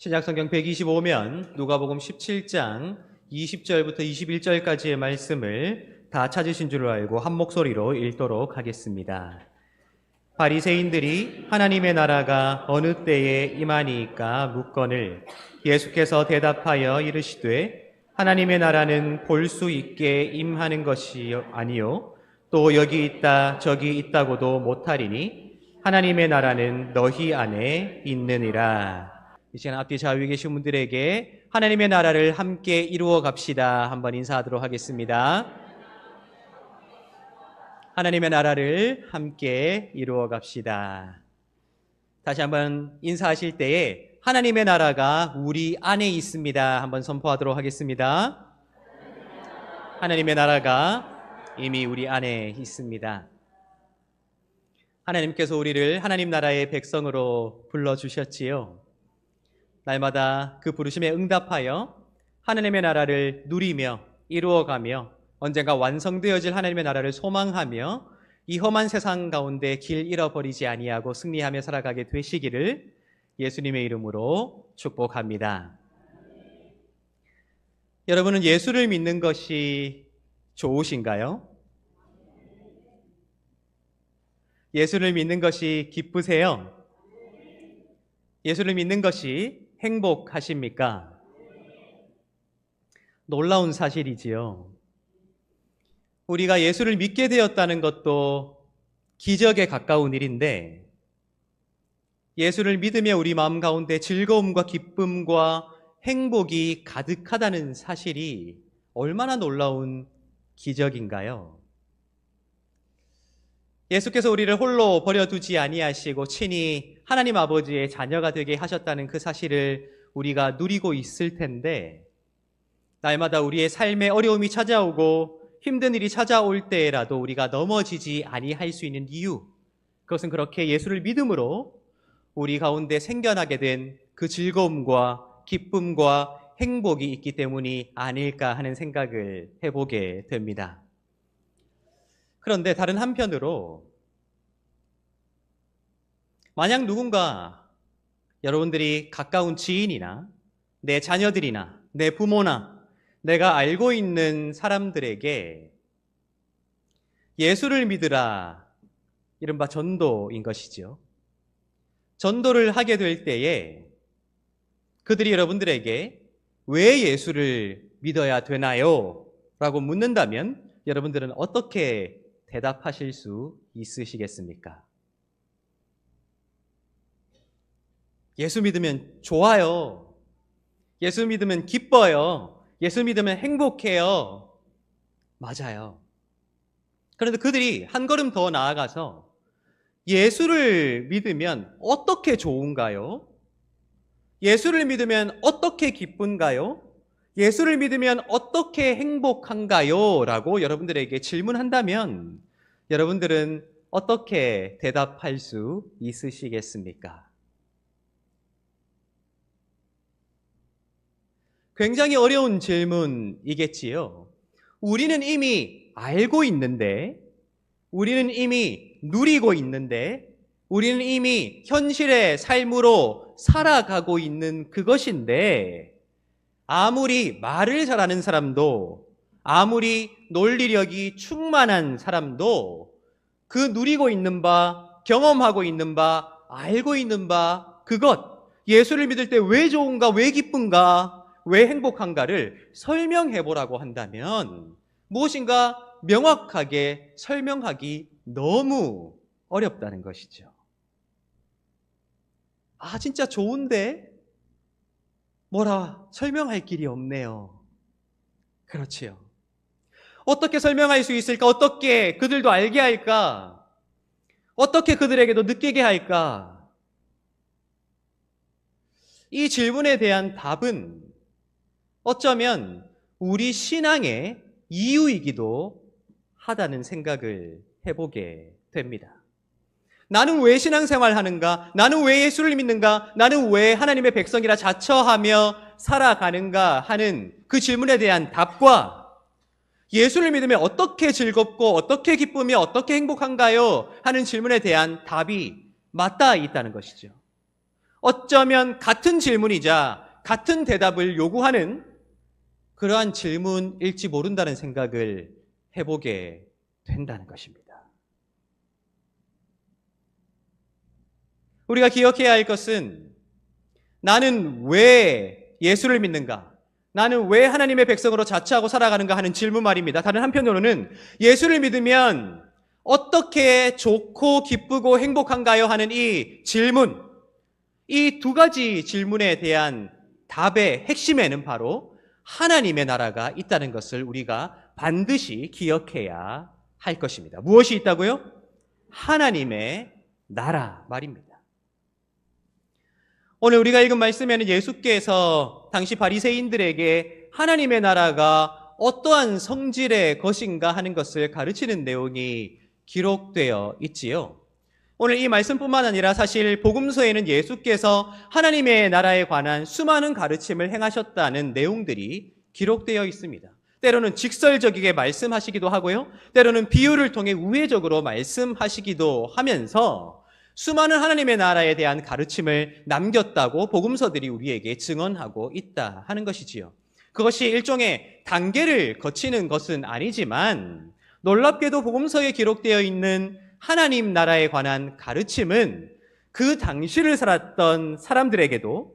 신약성경 125면 누가복음 17장 20절부터 21절까지의 말씀을 다 찾으신 줄 알고 한 목소리로 읽도록 하겠습니다. 바리새인들이 하나님의 나라가 어느 때에 임하니까 묻거늘 예수께서 대답하여 이르시되 하나님의 나라는 볼 수 있게 임하는 것이 아니요 또 여기 있다 저기 있다고도 못하리니 하나님의 나라는 너희 안에 있느니라. 이 시간 앞뒤 좌우에 계신 분들에게 하나님의 나라를 함께 이루어 갑시다. 한번 인사하도록 하겠습니다. 하나님의 나라를 함께 이루어 갑시다. 다시 한번 인사하실 때에 하나님의 나라가 우리 안에 있습니다. 한번 선포하도록 하겠습니다. 하나님의 나라가 이미 우리 안에 있습니다. 하나님께서 우리를 하나님 나라의 백성으로 불러주셨지요. 날마다 그 부르심에 응답하여 하나님의 나라를 누리며 이루어가며 언젠가 완성되어질 하나님의 나라를 소망하며 이 험한 세상 가운데 길 잃어버리지 아니하고 승리하며 살아가게 되시기를 예수님의 이름으로 축복합니다. 여러분은 예수를 믿는 것이 좋으신가요? 예수를 믿는 것이 기쁘세요? 예수를 믿는 것이 행복하십니까? 놀라운 사실이지요. 우리가 예수를 믿게 되었다는 것도 기적에 가까운 일인데 예수를 믿으며 우리 마음 가운데 즐거움과 기쁨과 행복이 가득하다는 사실이 얼마나 놀라운 기적인가요? 예수께서 우리를 홀로 버려두지 아니하시고 친히 하나님 아버지의 자녀가 되게 하셨다는 그 사실을 우리가 누리고 있을 텐데 날마다 우리의 삶에 어려움이 찾아오고 힘든 일이 찾아올 때라도 우리가 넘어지지 아니할 수 있는 이유, 그것은 그렇게 예수를 믿음으로 우리 가운데 생겨나게 된 그 즐거움과 기쁨과 행복이 있기 때문이 아닐까 하는 생각을 해보게 됩니다. 그런데 다른 한편으로 만약 누군가 여러분들이 가까운 지인이나 내 자녀들이나 내 부모나 내가 알고 있는 사람들에게 예수를 믿으라, 이른바 전도인 것이죠. 전도를 하게 될 때에 그들이 여러분들에게 왜 예수를 믿어야 되나요? 라고 묻는다면 여러분들은 어떻게 대답하실 수 있으시겠습니까? 예수 믿으면 좋아요. 예수 믿으면 기뻐요. 예수 믿으면 행복해요. 맞아요. 그런데 그들이 한 걸음 더 나아가서 예수를 믿으면 어떻게 좋은가요? 예수를 믿으면 어떻게 기쁜가요? 예수를 믿으면 어떻게 행복한가요? 라고 여러분들에게 질문한다면 여러분들은 어떻게 대답할 수 있으시겠습니까? 굉장히 어려운 질문이겠지요. 우리는 이미 알고 있는데, 우리는 이미 누리고 있는데, 우리는 이미 현실의 삶으로 살아가고 있는 그것인데 아무리 말을 잘하는 사람도 아무리 논리력이 충만한 사람도 그 누리고 있는 바, 경험하고 있는 바, 알고 있는 바 그것, 예수를 믿을 때 왜 좋은가, 왜 기쁜가, 왜 행복한가를 설명해 보라고 한다면 무엇인가 명확하게 설명하기 너무 어렵다는 것이죠. 아, 진짜 좋은데 뭐라 설명할 길이 없네요. 그렇지요. 어떻게 설명할 수 있을까? 어떻게 그들도 알게 할까? 어떻게 그들에게도 느끼게 할까? 이 질문에 대한 답은 어쩌면 우리 신앙의 이유이기도 하다는 생각을 해보게 됩니다. 나는 왜 신앙생활 하는가? 나는 왜 예수를 믿는가? 나는 왜 하나님의 백성이라 자처하며 살아가는가 하는 그 질문에 대한 답과 예수를 믿으면 어떻게 즐겁고 어떻게 기쁘며 어떻게 행복한가요? 하는 질문에 대한 답이 맞닿아 있다는 것이죠. 어쩌면 같은 질문이자 같은 대답을 요구하는 그러한 질문일지 모른다는 생각을 해보게 된다는 것입니다. 우리가 기억해야 할 것은 나는 왜 예수를 믿는가? 나는 왜 하나님의 백성으로 자처하고 살아가는가 하는 질문 말입니다. 다른 한편으로는 예수를 믿으면 어떻게 좋고 기쁘고 행복한가요? 하는 이 질문, 이 두 가지 질문에 대한 답의 핵심에는 바로 하나님의 나라가 있다는 것을 우리가 반드시 기억해야 할 것입니다. 무엇이 있다고요? 하나님의 나라 말입니다. 오늘 우리가 읽은 말씀에는 예수께서 당시 바리새인들에게 하나님의 나라가 어떠한 성질의 것인가 하는 것을 가르치는 내용이 기록되어 있지요. 오늘 이 말씀뿐만 아니라 사실 복음서에는 예수께서 하나님의 나라에 관한 수많은 가르침을 행하셨다는 내용들이 기록되어 있습니다. 때로는 직설적이게 말씀하시기도 하고요. 때로는 비유를 통해 우회적으로 말씀하시기도 하면서 수많은 하나님의 나라에 대한 가르침을 남겼다고 복음서들이 우리에게 증언하고 있다 하는 것이지요. 그것이 일종의 단계를 거치는 것은 아니지만 놀랍게도 복음서에 기록되어 있는 하나님 나라에 관한 가르침은 그 당시를 살았던 사람들에게도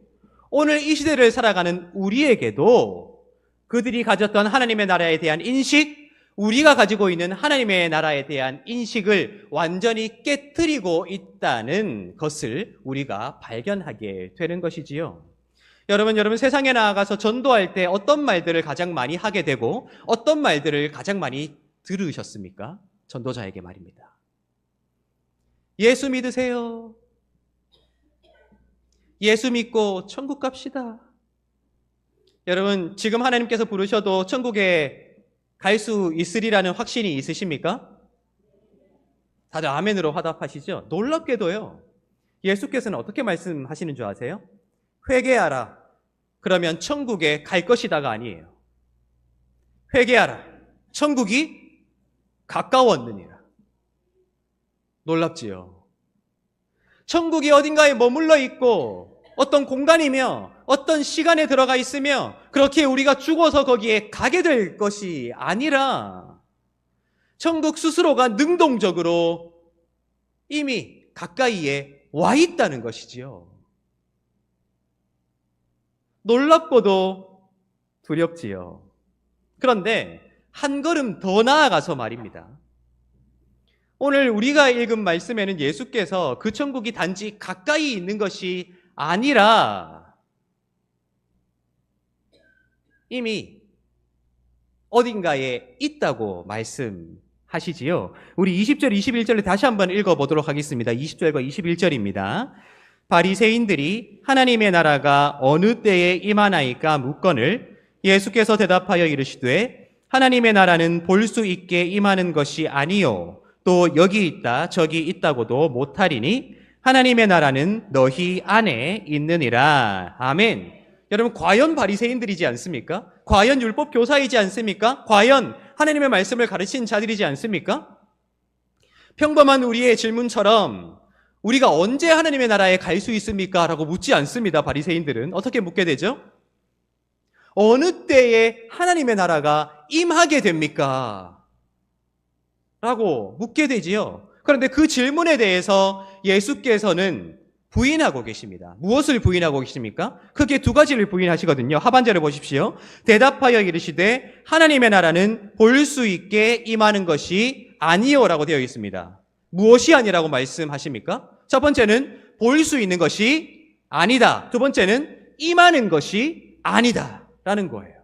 오늘 이 시대를 살아가는 우리에게도 그들이 가졌던 하나님의 나라에 대한 인식, 우리가 가지고 있는 하나님의 나라에 대한 인식을 완전히 깨트리고 있다는 것을 우리가 발견하게 되는 것이지요. 여러분 세상에 나아가서 전도할 때 어떤 말들을 가장 많이 하게 되고 어떤 말들을 가장 많이 들으셨습니까? 전도자에게 말입니다. 예수 믿으세요. 예수 믿고 천국 갑시다. 여러분 지금 하나님께서 부르셔도 천국에 갈 수 있으리라는 확신이 있으십니까? 다들 아멘으로 화답하시죠? 놀랍게도요. 예수께서는 어떻게 말씀하시는 줄 아세요? 회개하라. 그러면 천국에 갈 것이다가 아니에요. 회개하라. 천국이 가까웠느니라. 놀랍지요. 천국이 어딘가에 머물러 있고 어떤 공간이며 어떤 시간에 들어가 있으며 그렇게 우리가 죽어서 거기에 가게 될 것이 아니라 천국 스스로가 능동적으로 이미 가까이에 와 있다는 것이지요. 놀랍고도 두렵지요. 그런데 한 걸음 더 나아가서 말입니다. 오늘 우리가 읽은 말씀에는 예수께서 그 천국이 단지 가까이 있는 것이 아니라 이미 어딘가에 있다고 말씀하시지요. 우리 20절, 21절을 다시 한번 읽어보도록 하겠습니다. 20절과 21절입니다. 바리새인들이 하나님의 나라가 어느 때에 임하나이까 묻거늘 예수께서 대답하여 이르시되 하나님의 나라는 볼 수 있게 임하는 것이 아니요 또 여기 있다 저기 있다고도 못하리니 하나님의 나라는 너희 안에 있느니라. 아멘. 여러분 과연 바리새인들이지 않습니까? 과연 율법 교사이지 않습니까? 과연 하나님의 말씀을 가르친 자들이지 않습니까? 평범한 우리의 질문처럼 우리가 언제 하나님의 나라에 갈 수 있습니까? 라고 묻지 않습니다. 바리새인들은 어떻게 묻게 되죠? 어느 때에 하나님의 나라가 임하게 됩니까? 라고 묻게 되지요. 그런데 그 질문에 대해서 예수께서는 부인하고 계십니다. 무엇을 부인하고 계십니까? 크게 두 가지를 부인하시거든요. 하반절을 보십시오. 대답하여 이르시되 하나님의 나라는 볼 수 있게 임하는 것이 아니요라고 되어 있습니다. 무엇이 아니라고 말씀하십니까? 첫 번째는 볼 수 있는 것이 아니다. 두 번째는 임하는 것이 아니다 라는 거예요.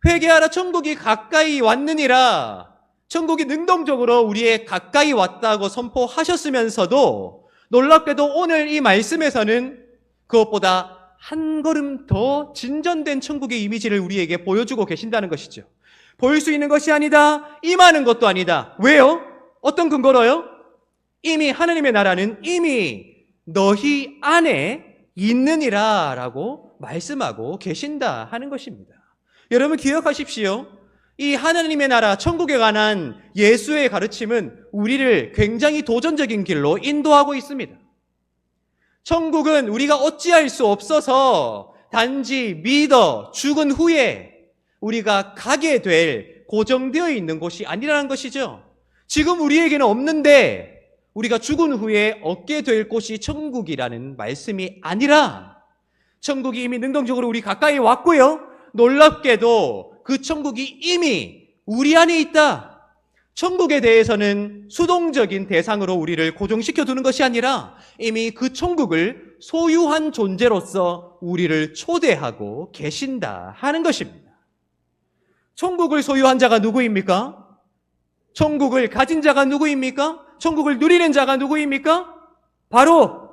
회개하라 천국이 가까이 왔느니라. 천국이 능동적으로 우리의 가까이 왔다고 선포하셨으면서도 놀랍게도 오늘 이 말씀에서는 그것보다 한 걸음 더 진전된 천국의 이미지를 우리에게 보여주고 계신다는 것이죠. 볼 수 있는 것이 아니다. 임하는 것도 아니다. 왜요? 어떤 근거로요? 이미 하나님의 나라는 이미 너희 안에 있느니라 라고 말씀하고 계신다 하는 것입니다. 여러분 기억하십시오. 이 하나님의 나라 천국에 관한 예수의 가르침은 우리를 굉장히 도전적인 길로 인도하고 있습니다. 천국은 우리가 어찌할 수 없어서 단지 믿어 죽은 후에 우리가 가게 될 고정되어 있는 곳이 아니라는 것이죠. 지금 우리에게는 없는데 우리가 죽은 후에 얻게 될 곳이 천국이라는 말씀이 아니라 천국이 이미 능동적으로 우리 가까이 왔고요. 놀랍게도 그 천국이 이미 우리 안에 있다. 천국에 대해서는 수동적인 대상으로 우리를 고정시켜 두는 것이 아니라 이미 그 천국을 소유한 존재로서 우리를 초대하고 계신다 하는 것입니다. 천국을 소유한 자가 누구입니까? 천국을 가진 자가 누구입니까? 천국을 누리는 자가 누구입니까? 바로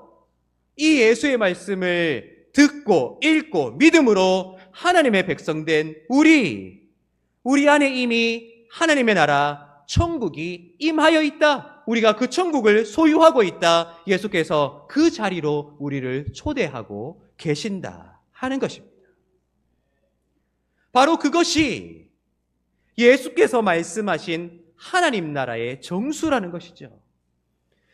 이 예수의 말씀을 듣고 읽고 믿음으로 하나님의 백성된 우리 안에 이미 하나님의 나라 천국이 임하여 있다. 우리가 그 천국을 소유하고 있다. 예수께서 그 자리로 우리를 초대하고 계신다 하는 것입니다. 바로 그것이 예수께서 말씀하신 하나님 나라의 정수라는 것이죠.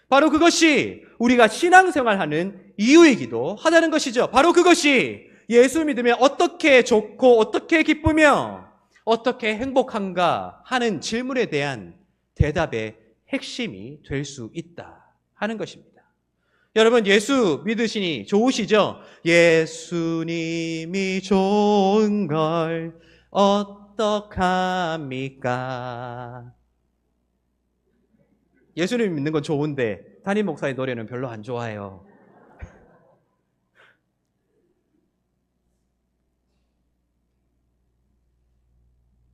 바로 그것이 우리가 신앙생활하는 이유이기도 하다는 것이죠. 바로 그것이 예수 믿으면 어떻게 좋고 어떻게 기쁘며 어떻게 행복한가 하는 질문에 대한 대답의 핵심이 될 수 있다 하는 것입니다. 여러분, 예수 믿으시니 좋으시죠? 예수님이 좋은 걸 어떡합니까? 예수님 믿는 건 좋은데 담임 목사의 노래는 별로 안 좋아해요.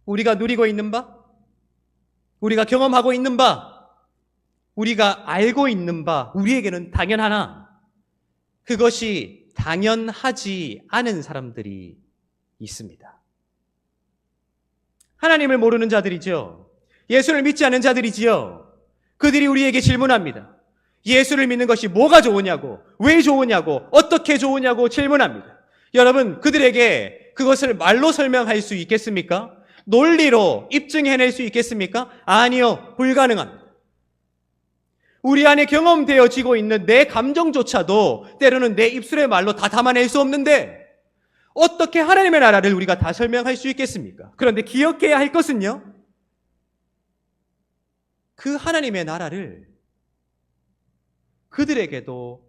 우리가 누리고 있는 바, 우리가 경험하고 있는 바, 우리가 알고 있는 바, 우리에게는 당연하나 그것이 당연하지 않은 사람들이 있습니다. 하나님을 모르는 자들이죠. 예수를 믿지 않는 자들이지요. 그들이 우리에게 질문합니다. 예수를 믿는 것이 뭐가 좋으냐고, 왜 좋으냐고, 어떻게 좋으냐고 질문합니다. 여러분, 그들에게 그것을 말로 설명할 수 있겠습니까? 논리로 입증해낼 수 있겠습니까? 아니요, 불가능합니다. 우리 안에 경험되어지고 있는 내 감정조차도 때로는 내 입술의 말로 다 담아낼 수 없는데 어떻게 하나님의 나라를 우리가 다 설명할 수 있겠습니까? 그런데 기억해야 할 것은요, 그 하나님의 나라를 그들에게도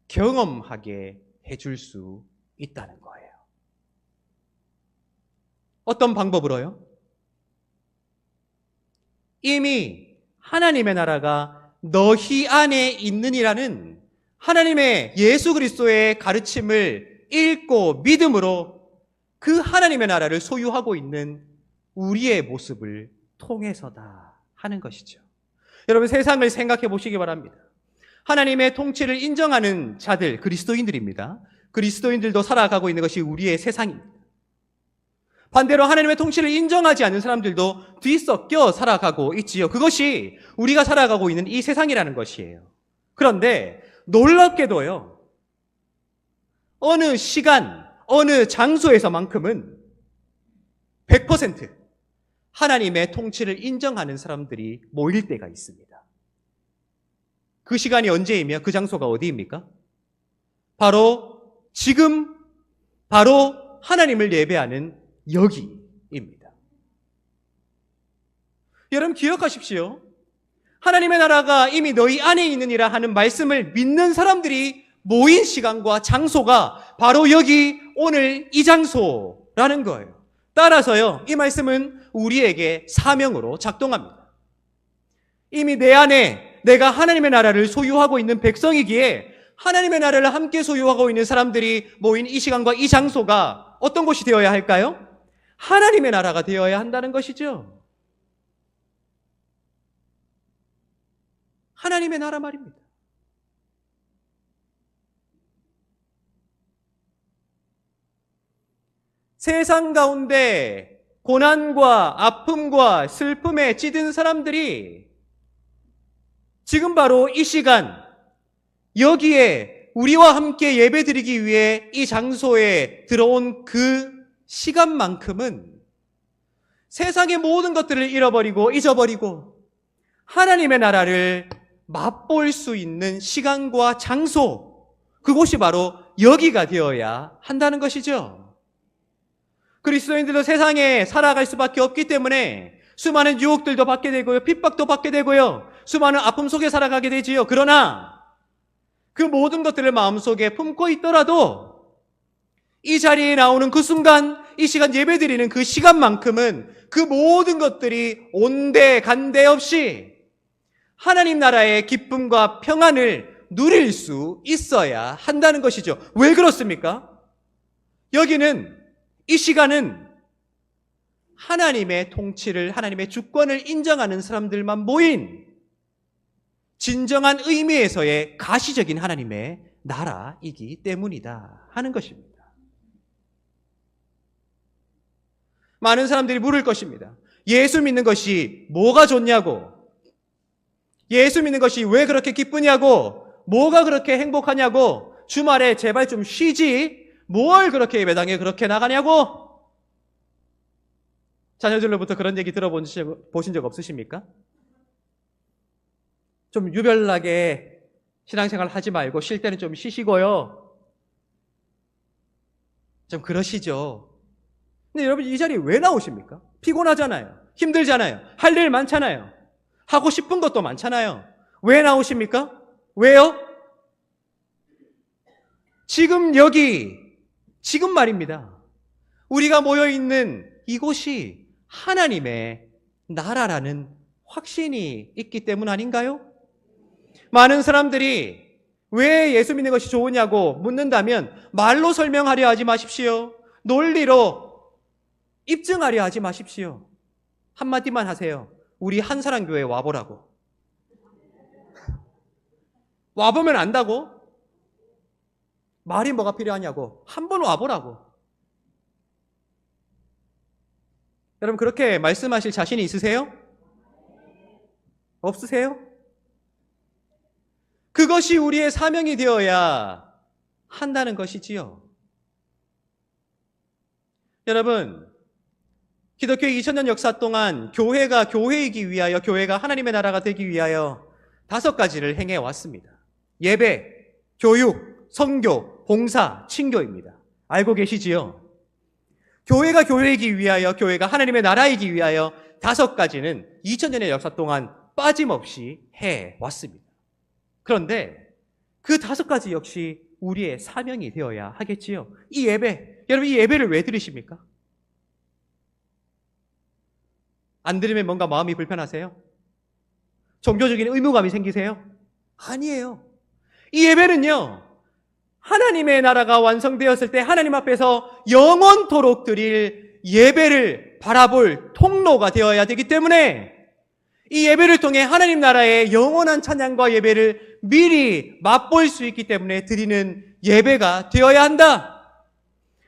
경험하게 해줄 수 있다는 거예요. 어떤 방법으로요? 이미 하나님의 나라가 너희 안에 있느니라는 하나님의 예수 그리스도의 가르침을 읽고 믿음으로 그 하나님의 나라를 소유하고 있는 우리의 모습을 통해서다 하는 것이죠. 여러분, 세상을 생각해 보시기 바랍니다. 하나님의 통치를 인정하는 자들, 그리스도인들입니다. 그리스도인들도 살아가고 있는 것이 우리의 세상입니다. 반대로 하나님의 통치를 인정하지 않는 사람들도 뒤섞여 살아가고 있지요. 그것이 우리가 살아가고 있는 이 세상이라는 것이에요. 그런데 놀랍게도요, 어느 시간, 어느 장소에서만큼은 100% 하나님의 통치를 인정하는 사람들이 모일 때가 있습니다. 그 시간이 언제이며 그 장소가 어디입니까? 바로 지금, 바로 하나님을 예배하는 여기입니다. 여러분, 기억하십시오. 하나님의 나라가 이미 너희 안에 있느니라 하는 말씀을 믿는 사람들이 모인 시간과 장소가 바로 여기, 오늘 이 장소라는 거예요. 따라서요, 이 말씀은 우리에게 사명으로 작동합니다. 이미 내 안에 내가 하나님의 나라를 소유하고 있는 백성이기에 하나님의 나라를 함께 소유하고 있는 사람들이 모인 이 시간과 이 장소가 어떤 곳이 되어야 할까요? 하나님의 나라가 되어야 한다는 것이죠. 하나님의 나라 말입니다. 세상 가운데 고난과 아픔과 슬픔에 찌든 사람들이 지금 바로 이 시간 여기에 우리와 함께 예배드리기 위해 이 장소에 들어온 그 시간만큼은 세상의 모든 것들을 잃어버리고 잊어버리고 하나님의 나라를 맛볼 수 있는 시간과 장소, 그곳이 바로 여기가 되어야 한다는 것이죠. 그리스도인들도 세상에 살아갈 수밖에 없기 때문에 수많은 유혹들도 받게 되고요. 핍박도 받게 되고요. 수많은 아픔 속에 살아가게 되지요. 그러나 그 모든 것들을 마음속에 품고 있더라도 이 자리에 나오는 그 순간, 이 시간 예배드리는 그 시간만큼은 그 모든 것들이 온데 간데 없이 하나님 나라의 기쁨과 평안을 누릴 수 있어야 한다는 것이죠. 왜 그렇습니까? 여기는, 이 시간은 하나님의 통치를, 하나님의 주권을 인정하는 사람들만 모인 진정한 의미에서의 가시적인 하나님의 나라이기 때문이다 하는 것입니다. 많은 사람들이 물을 것입니다. 예수 믿는 것이 뭐가 좋냐고, 예수 믿는 것이 왜 그렇게 기쁘냐고, 뭐가 그렇게 행복하냐고, 주말에 제발 좀 쉬지, 뭘 그렇게 예배당에 그렇게 나가냐고. 자녀들로부터 그런 얘기 들어보신 적 없으십니까? 좀 유별나게 신앙생활 하지 말고 쉴 때는 좀 쉬시고요. 좀 그러시죠. 근데 여러분, 이 자리에 왜 나오십니까? 피곤하잖아요. 힘들잖아요. 할 일 많잖아요. 하고 싶은 것도 많잖아요. 왜 나오십니까? 왜요? 지금 여기, 지금 말입니다. 우리가 모여있는 이곳이 하나님의 나라라는 확신이 있기 때문 아닌가요? 많은 사람들이 왜 예수 믿는 것이 좋으냐고 묻는다면 말로 설명하려 하지 마십시오. 논리로 입증하려 하지 마십시오. 한마디만 하세요. 우리 한사랑교회 와보라고. 와보면 안다고? 말이 뭐가 필요하냐고. 한번 와보라고. 여러분, 그렇게 말씀하실 자신이 있으세요? 없으세요? 그것이 우리의 사명이 되어야 한다는 것이지요. 여러분, 기독교의 2000년 역사 동안 교회가 교회이기 위하여, 교회가 하나님의 나라가 되기 위하여 5가지를 행해 왔습니다. 예배, 교육, 선교, 봉사, 친교입니다. 알고 계시지요? 교회가 교회이기 위하여, 교회가 하나님의 나라이기 위하여 5가지는 2000년의 역사 동안 빠짐없이 해 왔습니다. 그런데 그 5가지 역시 우리의 사명이 되어야 하겠지요. 이 예배, 여러분, 이 예배를 왜 드리십니까? 안 들으면 뭔가 마음이 불편하세요? 종교적인 의무감이 생기세요? 아니에요. 이 예배는요, 하나님의 나라가 완성되었을 때 하나님 앞에서 영원토록 드릴 예배를 바라볼 통로가 되어야 되기 때문에 이 예배를 통해 하나님 나라의 영원한 찬양과 예배를 미리 맛볼 수 있기 때문에 드리는 예배가 되어야 한다.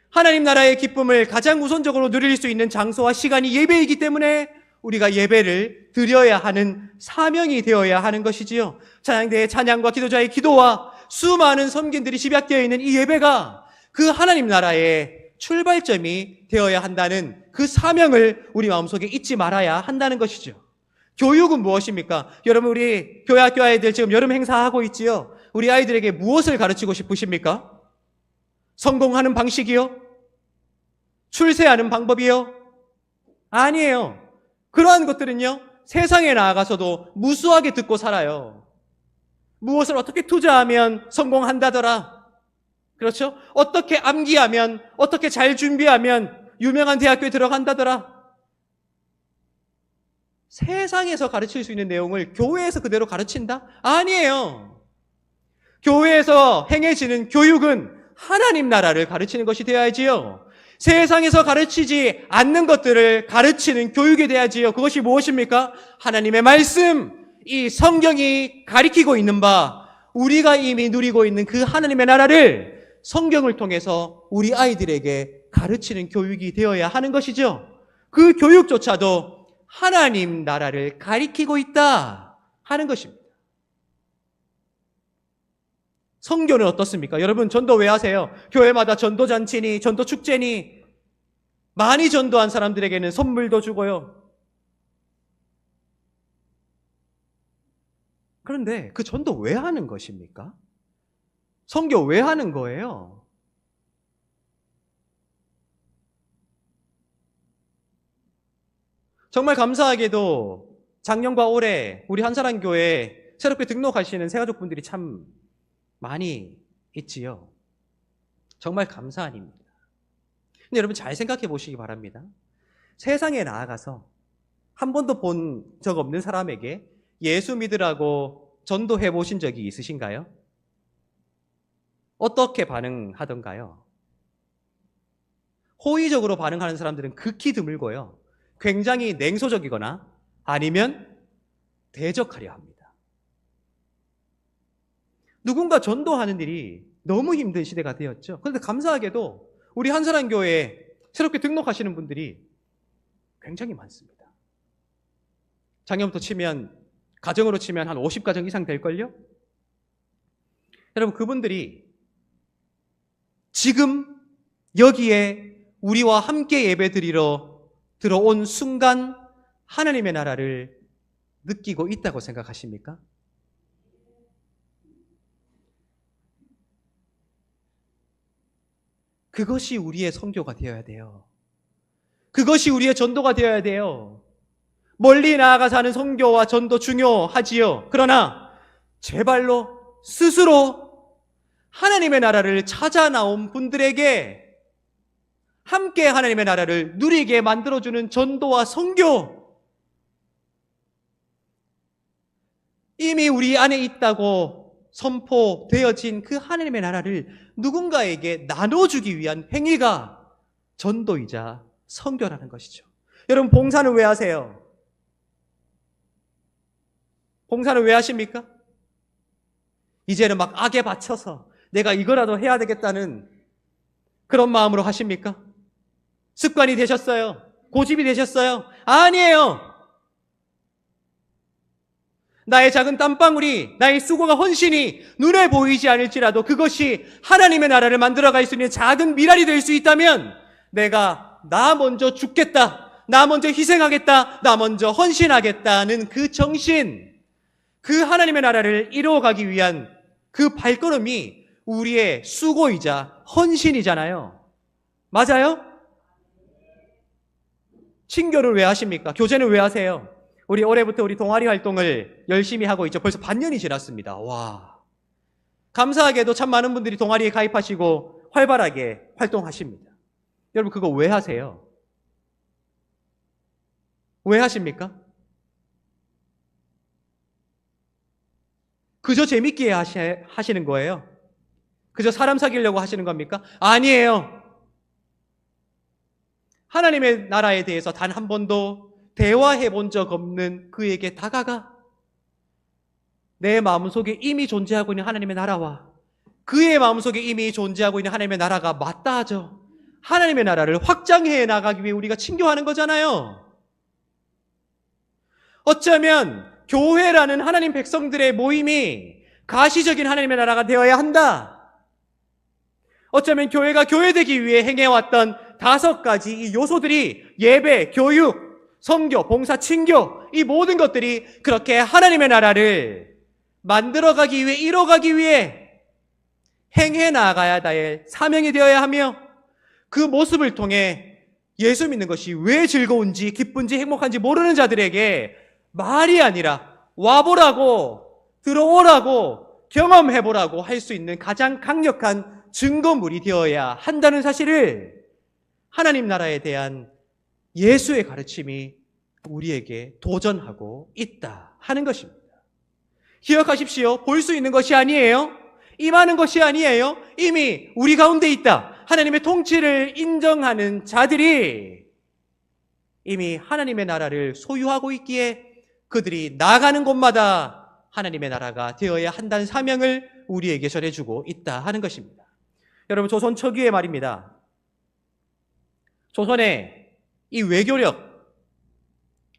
하나님 나라의 기쁨을 가장 우선적으로 누릴 수 있는 장소와 시간이 예배이기 때문에 우리가 예배를 드려야 하는 사명이 되어야 하는 것이지요. 찬양대의 찬양과 기도자의 기도와 수많은 섬긴들이 집약되어 있는 이 예배가 그 하나님 나라의 출발점이 되어야 한다는 그 사명을 우리 마음속에 잊지 말아야 한다는 것이죠. 교육은 무엇입니까? 여러분, 우리 교회학교 아이들 지금 여름 행사하고 있지요. 우리 아이들에게 무엇을 가르치고 싶으십니까? 성공하는 방식이요? 출세하는 방법이요? 아니에요. 그러한 것들은요, 세상에 나아가서도 무수하게 듣고 살아요. 무엇을 어떻게 투자하면 성공한다더라. 그렇죠? 어떻게 암기하면, 어떻게 잘 준비하면 유명한 대학교에 들어간다더라. 세상에서 가르칠 수 있는 내용을 교회에서 그대로 가르친다? 아니에요. 교회에서 행해지는 교육은 하나님 나라를 가르치는 것이 되어야지요. 세상에서 가르치지 않는 것들을 가르치는 교육이 돼야지요. 그것이 무엇입니까? 하나님의 말씀, 이 성경이 가리키고 있는 바, 우리가 이미 누리고 있는 그 하나님의 나라를 성경을 통해서 우리 아이들에게 가르치는 교육이 되어야 하는 것이죠. 그 교육조차도 하나님 나라를 가리키고 있다 하는 것입니다. 성교는 어떻습니까? 여러분, 전도 왜 하세요? 교회마다 전도잔치니 전도축제니 많이 전도한 사람들에게는 선물도 주고요. 그런데 그 전도 왜 하는 것입니까? 선교 왜 하는 거예요? 정말 감사하게도 작년과 올해 우리 한사랑교회에 새롭게 등록하시는 새가족분들이 참 많이 있지요. 정말 감사한 일입니다. 근데 여러분 잘 생각해 보시기 바랍니다. 세상에 나아가서 한 번도 본 적 없는 사람에게 예수 믿으라고 전도해 보신 적이 있으신가요? 어떻게 반응하던가요? 호의적으로 반응하는 사람들은 극히 드물고요. 굉장히 냉소적이거나 아니면 대적하려 합니다. 누군가 전도하는 일이 너무 힘든 시대가 되었죠. 그런데 감사하게도 우리 한사랑교회에 새롭게 등록하시는 분들이 굉장히 많습니다. 작년부터 치면, 가정으로 치면 한 50가정 이상 될걸요? 여러분, 그분들이 지금 여기에 우리와 함께 예배드리러 들어온 순간 하나님의 나라를 느끼고 있다고 생각하십니까? 그것이 우리의 선교가 되어야 돼요. 그것이 우리의 전도가 되어야 돼요. 멀리 나아가서 하는 선교와 전도 중요하지요. 그러나 제발로 스스로 하나님의 나라를 찾아 나온 분들에게 함께 하나님의 나라를 누리게 만들어주는 전도와 선교, 이미 우리 안에 있다고 선포되어진 그 하나님의 나라를 누군가에게 나눠주기 위한 행위가 전도이자 선교라는 것이죠. 여러분, 봉사는 왜 하세요? 봉사는 왜 하십니까? 이제는 막 악에 바쳐서 내가 이거라도 해야 되겠다는 그런 마음으로 하십니까? 습관이 되셨어요? 고집이 되셨어요? 아니에요. 나의 작은 땀방울이, 나의 수고가, 헌신이 눈에 보이지 않을지라도 그것이 하나님의 나라를 만들어갈 수 있는 작은 미랄이 될 수 있다면 내가 나 먼저 죽겠다, 나 먼저 희생하겠다, 나 먼저 헌신하겠다는 그 정신, 그 하나님의 나라를 이루어가기 위한 그 발걸음이 우리의 수고이자 헌신이잖아요. 맞아요? 친교를 왜 하십니까? 교제는 왜 하세요? 우리 올해부터 우리 동아리 활동을 열심히 하고 있죠. 벌써 반년이 지났습니다. 와, 감사하게도 참 많은 분들이 동아리에 가입하시고 활발하게 활동하십니다. 여러분, 그거 왜 하세요? 왜 하십니까? 그저 재밌게 하시는 거예요? 그저 사람 사귀려고 하시는 겁니까? 아니에요. 하나님의 나라에 대해서 단 한 번도 대화해 본 적 없는 그에게 다가가 내 마음속에 이미 존재하고 있는 하나님의 나라와 그의 마음속에 이미 존재하고 있는 하나님의 나라가 맞닿아져 하나님의 나라를 확장해 나가기 위해 우리가 친교하는 거잖아요. 어쩌면 교회라는 하나님 백성들의 모임이 가시적인 하나님의 나라가 되어야 한다. 어쩌면 교회가 교회되기 위해 행해왔던 5가지 이 요소들이 예배, 교육, 선교, 봉사, 친교, 이 모든 것들이 그렇게 하나님의 나라를 만들어가기 위해, 이뤄가기 위해 행해 나가야 할 사명이 되어야 하며 그 모습을 통해 예수 믿는 것이 왜 즐거운지 기쁜지 행복한지 모르는 자들에게 말이 아니라 와보라고, 들어오라고, 경험해보라고 할 수 있는 가장 강력한 증거물이 되어야 한다는 사실을 하나님 나라에 대한 예수의 가르침이 우리에게 도전하고 있다 하는 것입니다. 기억하십시오. 볼 수 있는 것이 아니에요. 임하는 것이 아니에요. 이미 우리 가운데 있다. 하나님의 통치를 인정하는 자들이 이미 하나님의 나라를 소유하고 있기에 그들이 나가는 곳마다 하나님의 나라가 되어야 한다는 사명을 우리에게 전해주고 있다 하는 것입니다. 여러분, 조선 초기의 말입니다. 조선의 이 외교력,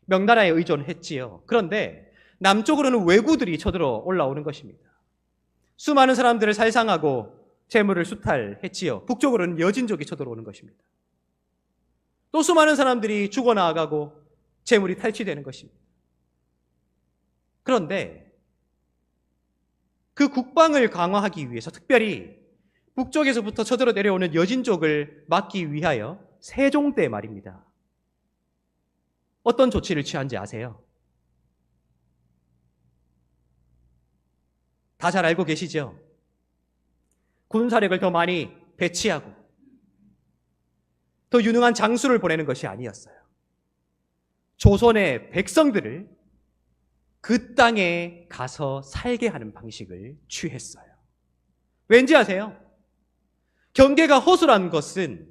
명나라에 의존했지요. 그런데 남쪽으로는 왜구들이 쳐들어 올라오는 것입니다. 수많은 사람들을 살상하고 재물을 수탈했지요. 북쪽으로는 여진족이 쳐들어오는 것입니다. 또 수많은 사람들이 죽어나가고 재물이 탈취되는 것입니다. 그런데 그 국방을 강화하기 위해서 특별히 북쪽에서부터 쳐들어 내려오는 여진족을 막기 위하여 세종 때 말입니다. 어떤 조치를 취한지 아세요? 다 잘 알고 계시죠? 군사력을 더 많이 배치하고 더 유능한 장수를 보내는 것이 아니었어요. 조선의 백성들을 그 땅에 가서 살게 하는 방식을 취했어요. 왠지 아세요? 경계가 허술한 것은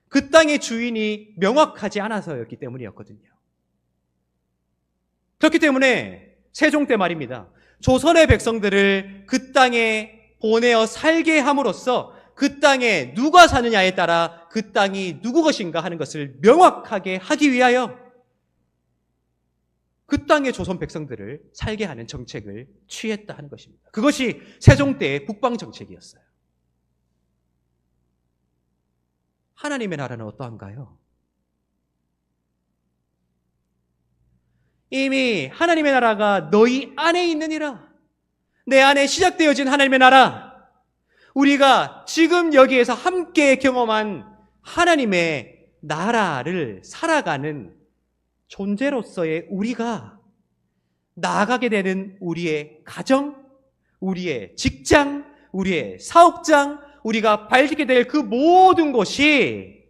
그 땅의 주인이 명확하지 않아서였기 때문이었거든요. 그렇기 때문에 세종 때 말입니다. 조선의 백성들을 그 땅에 보내어 살게 함으로써 그 땅에 누가 사느냐에 따라 그 땅이 누구 것인가 하는 것을 명확하게 하기 위하여 그 땅의 조선 백성들을 살게 하는 정책을 취했다 하는 것입니다. 그것이 세종 때의 북방 정책이었어요. 하나님의 나라는 어떠한가요? 이미 하나님의 나라가 너희 안에 있느니라. 내 안에 시작되어진 하나님의 나라, 우리가 지금 여기에서 함께 경험한 하나님의 나라를 살아가는 존재로서의 우리가 나아가게 되는 우리의 가정, 우리의 직장, 우리의 사업장, 우리가 발견하게 될 그 모든 곳이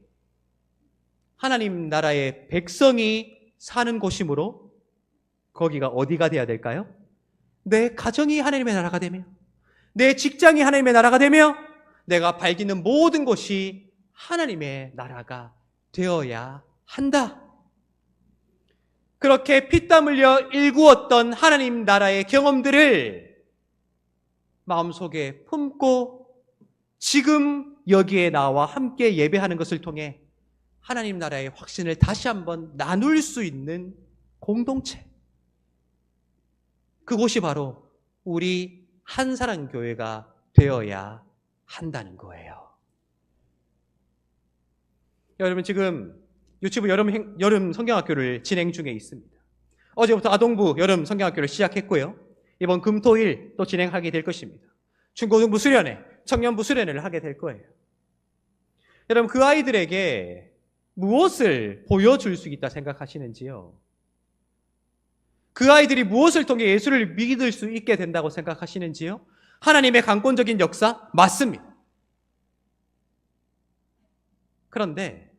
하나님 나라의 백성이 사는 곳이므로 거기가 어디가 되어야 될까요? 내 가정이 하나님의 나라가 되며, 내 직장이 하나님의 나라가 되며, 내가 발견하는 모든 곳이 하나님의 나라가 되어야 한다. 그렇게 피땀 흘려 일구었던 하나님 나라의 경험들을 마음속에 품고 지금 여기에 나와 함께 예배하는 것을 통해 하나님 나라의 확신을 다시 한번 나눌 수 있는 공동체, 그곳이 바로 우리 한사랑교회가 되어야 한다는 거예요. 여러분, 지금 유치부 여름 성경학교를 진행 중에 있습니다. 어제부터 아동부 여름 성경학교를 시작했고요. 이번 금토일 또 진행하게 될 것입니다. 중고등부 수련회, 청년부 수련회를 하게 될 거예요. 여러분, 그 아이들에게 무엇을 보여줄 수 있다 생각하시는지요? 그 아이들이 무엇을 통해 예수를 믿을 수 있게 된다고 생각하시는지요? 하나님의 강권적인 역사? 맞습니다. 그런데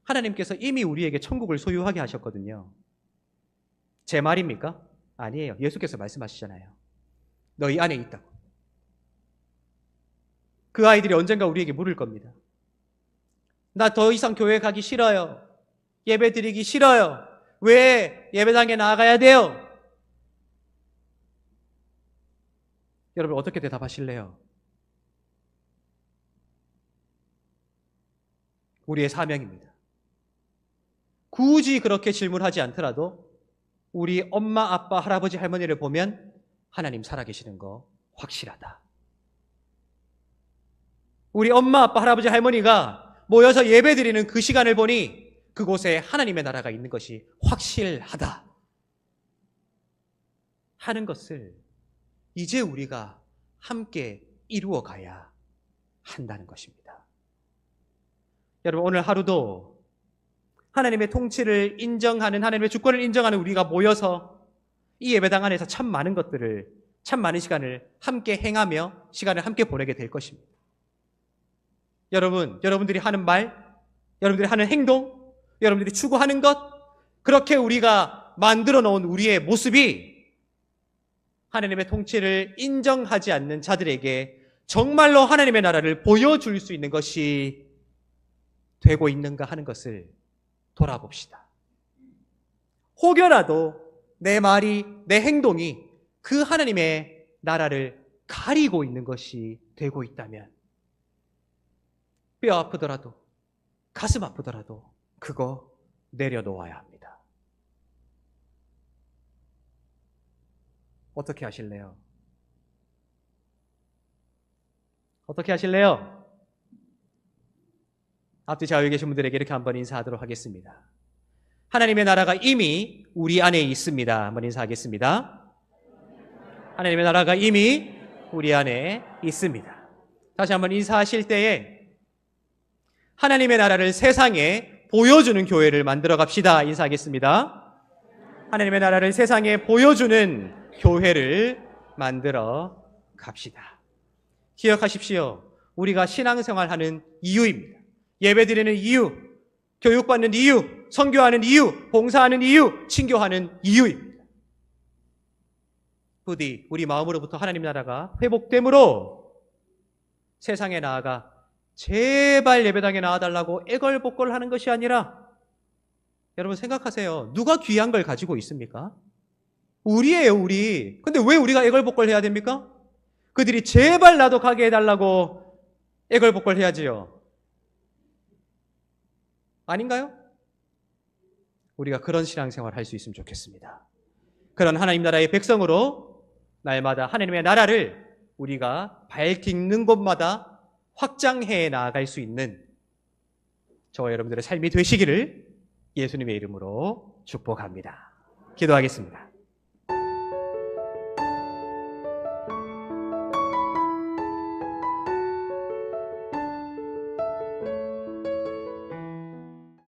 하나님께서 이미 우리에게 천국을 소유하게 하셨거든요. 제 말입니까? 아니에요. 예수께서 말씀하시잖아요. 너희 안에 있다고. 그 아이들이 언젠가 우리에게 물을 겁니다. 나 더 이상 교회 가기 싫어요. 예배 드리기 싫어요. 왜 예배당에 나아가야 돼요? 여러분, 어떻게 대답하실래요? 우리의 사명입니다. 굳이 그렇게 질문하지 않더라도 우리 엄마, 아빠, 할아버지, 할머니를 보면 하나님 살아계시는 거 확실하다. 우리 엄마, 아빠, 할아버지, 할머니가 모여서 예배드리는 그 시간을 보니 그곳에 하나님의 나라가 있는 것이 확실하다 하는 것을 이제 우리가 함께 이루어 가야 한다는 것입니다. 여러분, 오늘 하루도 하나님의 통치를 인정하는, 하나님의 주권을 인정하는 우리가 모여서 이 예배당 안에서 참 많은 것들을, 참 많은 시간을 함께 행하며 시간을 함께 보내게 될 것입니다. 여러분들이 하는 말, 여러분들이 하는 행동, 여러분들이 추구하는 것, 그렇게 우리가 만들어 놓은 우리의 모습이 하나님의 통치를 인정하지 않는 자들에게 정말로 하나님의 나라를 보여줄 수 있는 것이 되고 있는가 하는 것을 돌아봅시다. 혹여라도 내 말이, 내 행동이 그 하나님의 나라를 가리고 있는 것이 되고 있다면 뼈 아프더라도, 가슴 아프더라도 그거 내려놓아야 합니다. 어떻게 하실래요? 어떻게 하실래요? 앞뒤 좌우에 계신 분들에게 이렇게 한번 인사하도록 하겠습니다. 하나님의 나라가 이미 우리 안에 있습니다. 한번 인사하겠습니다. 하나님의 나라가 이미 우리 안에 있습니다. 다시 한번 인사하실 때에 하나님의 나라를 세상에 보여주는 교회를 만들어 갑시다. 인사하겠습니다. 하나님의 나라를 세상에 보여주는 교회를 만들어 갑시다. 기억하십시오. 우리가 신앙생활하는 이유입니다. 예배드리는 이유, 교육받는 이유, 선교하는 이유, 봉사하는 이유, 친교하는 이유입니다. 부디 우리 마음으로부터 하나님 나라가 회복됨으로 세상에 나아가 제발 예배당에 나와달라고 애걸복걸하는 것이 아니라, 여러분 생각하세요. 누가 귀한 걸 가지고 있습니까? 우리예요, 우리. 근데 왜 우리가 애걸복걸 해야 됩니까? 그들이 제발 나도 가게 해달라고 애걸복걸 해야지요. 아닌가요? 우리가 그런 신앙생활 할 수 있으면 좋겠습니다. 그런 하나님 나라의 백성으로 날마다 하나님의 나라를 우리가 발딛는 곳마다 확장해 나아갈 수 있는 저와 여러분들의 삶이 되시기를 예수님의 이름으로 축복합니다. 기도하겠습니다.